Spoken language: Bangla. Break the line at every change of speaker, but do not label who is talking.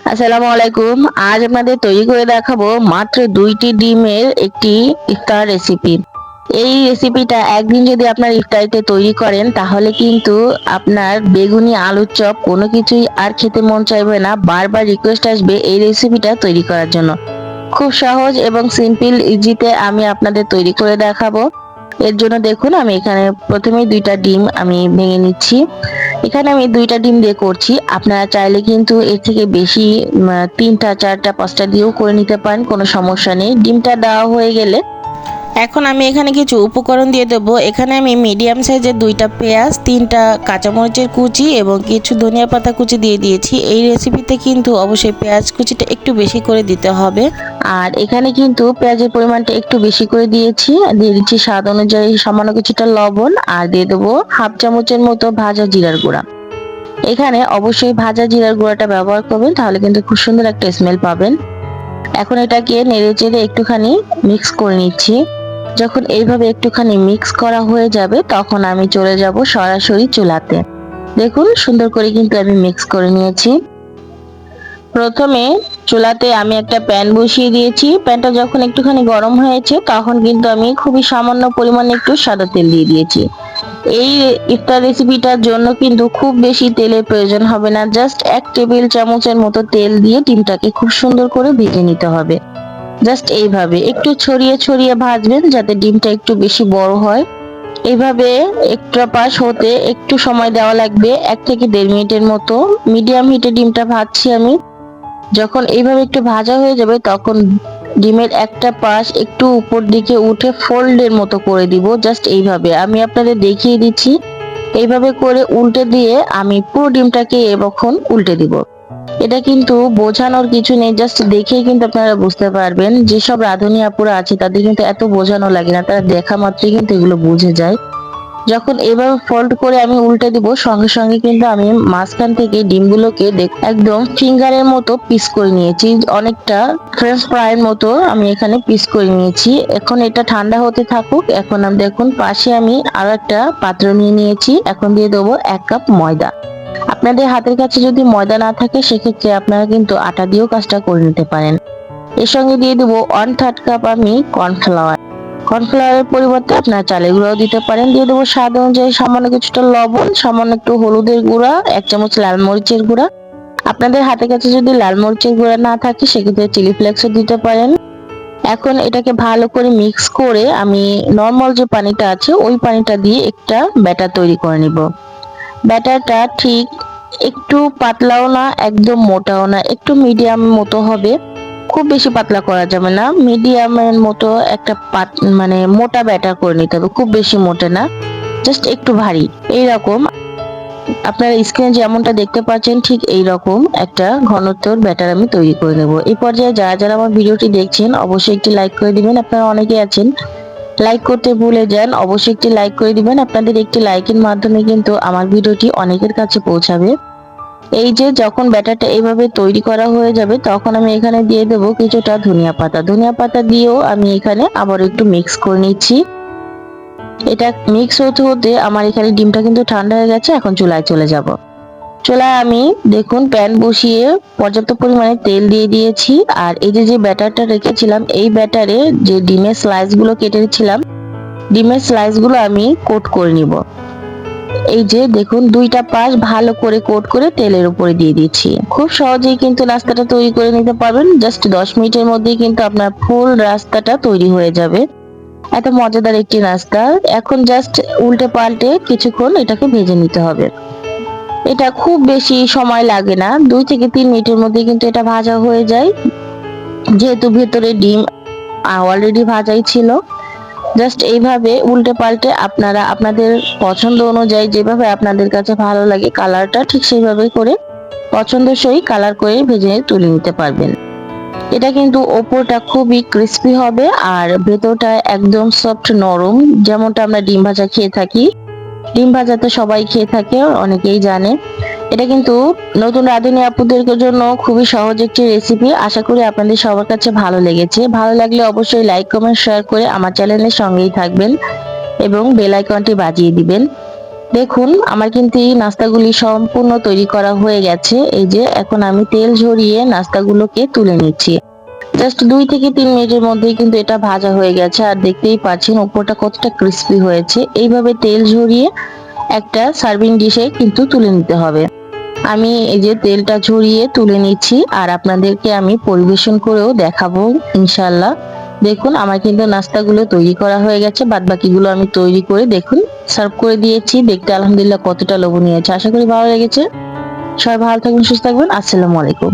আসসালামু আলাইকুম। আজ আপনাদের তৈরি করে দেখাবো মাত্র 2টি ডিমের একটি ইফতার রেসিপি। এই রেসিপিটা একদিন যদি আপনার ইফতারিতে তৈরি করেন তাহলে কিন্তু আপনার বেগুনি আলুর চপ কোনো কিছুই আর খেতে মন চাইবে না, বারবার রিকোয়েস্ট আসবে এই রেসিপিটা তৈরি করার জন্য। খুব সহজ এবং সিম্পল ইজিতে আমি আপনাদের তৈরি করে দেখাবো। এর জন্য দেখুন আমি এখানে প্রথমেই 2টা ডিম আমি ভেঙে নিচ্ছি। এখানে আমি 2টা ডিম দিয়ে করছি, আপনারা চাইলে কিন্তু এর থেকে বেশি 3টা 4টা 5টা দিয়েও করে নিতে পারেন, কোনো সমস্যা নেই। ডিমটা দেওয়া হয়ে গেলে এখন আমি এখানে কিছু উপকরণ দিয়ে দেবো। এখানে আমি মিডিয়াম সাইজের 2টা পেঁয়াজ, 3টা কাঁচামরিচের কুচি এবং কিছু ধনিয়া পাতা কুচি দিয়ে দিয়েছি। এই রেসিপিতে কিন্তু অবশ্যই পেঁয়াজ কুচিটা একটু বেশি করে দিতে হবে। আর এখানে কিন্তু পেঁয়াজের পরিমাণটা একটু বেশি করে দিয়েছি। দিয়ে দিচ্ছি স্বাদ অনুযায়ী সামান্য কিছুটা লবণ, আর দিয়ে দেবো হাফ চামচের মতো ভাজা জিরার গুঁড়া। এখানে অবশ্যই ভাজা জিরার গুঁড়াটা ব্যবহার করবেন, তাহলে কিন্তু খুব সুন্দর একটা স্মেল পাবেন। এখন এটাকে নেড়ে চেড়ে একটুখানি মিক্স করে নিচ্ছি। যখন এইভাবে একটুখানি মিক্স করা হয়ে যাবে তখন আমি চলে যাব সরাসরি চুলাতে। দেখুন সুন্দর করে কিন্তু আমি মিক্স করে নিয়েছি। প্রথমে চুলাতে আমি একটা প্যান বসিয়ে দিয়েছি। প্যানটা যখন একটুখানি গরম হয়েছে তখন কিন্তু আমি খুবই সামান্য পরিমাণে একটু সাদা তেল দিয়ে দিয়েছি। এই ইফতার রেসিপিটার জন্য কিন্তু খুব বেশি তেলের প্রয়োজন হবে না, জাস্ট 1 টেবিল চামচের মতো তেল দিয়ে ডিমটাকে খুব সুন্দর করে ভেজে নিতে হবে। জাস্ট এইভাবে একটু ছড়িয়ে ছড়িয়ে ভাজবেন যাতে ডিমটা একটু বেশি বড় হয়। এইভাবে একটা পাশ হতে একটু সময় দেওয়া লাগবে, 1 থেকে 1.5 মিনিটের মতো। মিডিয়াম হিটে ডিমটা ভাজছি আমি। যখন এইভাবে একটু ভাজা হয়ে যাবে তখন ডিমের একটা পাশ একটু উপর দিকে উঠে ফোল্ডের মতো করে দিব। জাস্ট এইভাবে আমি আপনাদের দেখিয়ে দিচ্ছি। এইভাবে করে উল্টে দিয়ে আমি পুরো ডিমটাকে এখন উল্টে দিব। এটা কিন্তু বোঝানোর কিছু নেই, জাস্ট দেখেই কিন্তু আপনারা বুঝতে পারবেন। যেসব রাঁধুনি আপুরা আছে তাদের কিন্তু এত বোঝানো লাগে না, তারা দেখা মাত্রই কিন্তু এগুলো বুঝে যায়। যখন এভাবে ফোল্ড করে আমি উল্টে দিব সঙ্গে সঙ্গে কিন্তু আমি মাঝখান থেকে ডিমগুলোকে একদম ফিঙ্গারের মতো পিস করে নিয়েছি, অনেকটা ফ্রেঞ্চ ফ্রাইয়ের মতো আমি এখানে পিস করে নিয়েছি। এখন এটা ঠান্ডা হতে থাকুক। এখন আমি দেখুন পাশে আমি আরো একটা পাত্র নিয়ে নিয়েছি। এখন দিয়ে দেবো 1 কাপ ময়দা। আপনাদের হাতের কাছে যদি ময়দা না থাকে সেক্ষেত্রে আপনারা কিন্তু আটা দিয়েও কাজটা করে নিতে পারেন। এর সঙ্গে দিয়ে দেবো 1/3 কাপ আমি কর্নফ্লাওয়ার। কর্নফ্লাওয়ারের পরিবর্তে আপনারা চালের গুঁড়াও দিতে পারেন। দিয়ে দেবো স্বাদ অনুযায়ী সামান্য কিছুটা লবণ, সামান্য একটু হলুদের গুঁড়া, 1 চামচ লাল মরিচের গুঁড়া। আপনাদের হাতের কাছে যদি লাল মরিচের গুঁড়া না থাকে সেক্ষেত্রে চিলি ফ্লেক্সও দিতে পারেন। এখন এটাকে ভালো করে মিক্স করে আমি নর্মাল যে পানিটা আছে ওই পানিটা দিয়ে একটা ব্যাটার তৈরি করে নিব। ব্যাটারটা ঠিক একটু পাতলাও না একদম মোটাও না, একটু মিডিয়াম মতো হবে। খুব বেশি পাতলা করা যাবে না, মিডিয়ামের মতো একটা মানে মোটা ব্যাটার করে নিতে হবে, খুব বেশি মোটা না, জাস্ট একটু ভারী। এইরকম আপনারা স্ক্রিনে যেমনটা দেখতে পাচ্ছেন ঠিক এই রকম একটা ঘনত্বর ব্যাটার আমি তৈরি করে নেব। এই পর্যায়ে যারা যারা আমার ভিডিওটি দেখছেন অবশ্যই একটি লাইক করে দিবেন। আপনারা অনেকে আছেন লাইক করতে ভুলে যান, অবশ্যই একটি লাইক করে দিবেন। আপনাদের একটি লাইকের মাধ্যমে কিন্তু আমার ভিডিওটি অনেকের কাছে পৌঁছাবে। এই যে যখন ব্যাটারটা এইভাবে তৈরি করা হয়ে যাবে তখন আমি এখানে দিয়ে দেবো কিছুটা ধনিয়া পাতা। ধনিয়া পাতা দিয়েও আমি এখানে আবার একটু মিক্স করে নিচ্ছি। এটা মিক্স হতে হতে আমার এখানে ডিমটা কিন্তু ঠান্ডা হয়ে গেছে। এখন চুলায় চলে যাব। চুলায় আমি দেখুন প্যান বসিয়ে পর্যাপ্ত পরিমাণে তেল দিয়ে দিয়েছি। আর এই যে যে ব্যাটারটা রেখেছিলাম এই ব্যাটারে যে ডিমের স্লাইসগুলো কেটেছিলাম, ডিমের স্লাইসগুলো আমি কোট করে নিব। এই যে দেখুন 2টা পাশ ভালো করে কোট করে তেলের উপরে দিয়ে দিচ্ছি। খুব সহজেই কিন্তু নাস্তাটা তৈরি করে নিতে পারবেন। জাস্ট 10 মিনিটের মধ্যেই কিন্তু আপনার ফুল রাস্তাটা তৈরি হয়ে যাবে। এত মজাদার একটি নাস্তা। এখন জাস্ট উল্টে পাল্টে কিছুক্ষণ এটাকে ভেজে নিতে হবে। এটা খুব বেশি সময় লাগে না, 2 থেকে 3 মিনিটের মধ্যে কিন্তু এটা ভাজা হয়ে যায়, যেহেতু ভেতরে ডিম অলরেডি ভাজাই ছিল। জাস্ট এইভাবে উল্টে পাল্টে আপনারা আপনাদের পছন্দ অনুযায়ী যেভাবে আপনাদের কাছে ভালো লাগে কালারটা ঠিক সেইভাবে করে পছন্দসই কালার করে ভেজে তুলে নিতে পারবেন। এটা কিন্তু ওপরটা খুবই ক্রিস্পি হবে আর ভেতরটা একদম সফট নরম, যেমনটা আমরা ডিম ভাজা খেয়ে থাকি। ডিম ভাজা তো সবাই খেয়ে থাকে, অনেকেই জানে। এটা কিন্তু নতুন রাঁধুনি আপুদের জন্য খুবই সহজ একটি রেসিপি। আশা করি আপনাদের সবার কাছে ভালো লেগেছে। ভালো লাগলে অবশ্যই লাইক কমেন্ট শেয়ার করে আমার চ্যানেলের সঙ্গেই থাকবেন এবং বেল আইকনটি বাজিয়ে দিবেন। দেখুন আমার কিন্তু এই নাস্তাগুলি সম্পূর্ণ তৈরি করা হয়ে গেছে। এই যে এখন আমি তেল ঝরিয়ে নাস্তাগুলোকে তুলে নিচ্ছি। জাস্ট 2 থেকে 3 মিনিটের মধ্যেই কিন্তু এটা ভাজা হয়ে গেছে, আর দেখতেই পাচ্ছেন উপরটা কতটা ক্রিস্পি হয়েছে। এইভাবে তেল ঝরিয়ে একটা সার্ভিং ডিশে কিন্তু তুলে নিতে হবে। আমি এই যে তেলটা ঝরিয়ে তুলে নিচ্ছি, আর আপনাদেরকে আমি পরিবেশন করেও দেখাবো ইনশাল্লাহ। দেখুন আমার কিন্তু নাস্তাগুলো তৈরি করা হয়ে গেছে, বাদ বাকিগুলো আমি তৈরি করে দেখুন সার্ভ করে দিয়েছি। দেখতে আলহামদুলিল্লাহ কতটা লোভনীয় হয়েছে। আশা করি ভালো লেগেছে। সবাই ভালো থাকবেন, সুস্থ থাকবেন। আসসালামু আলাইকুম।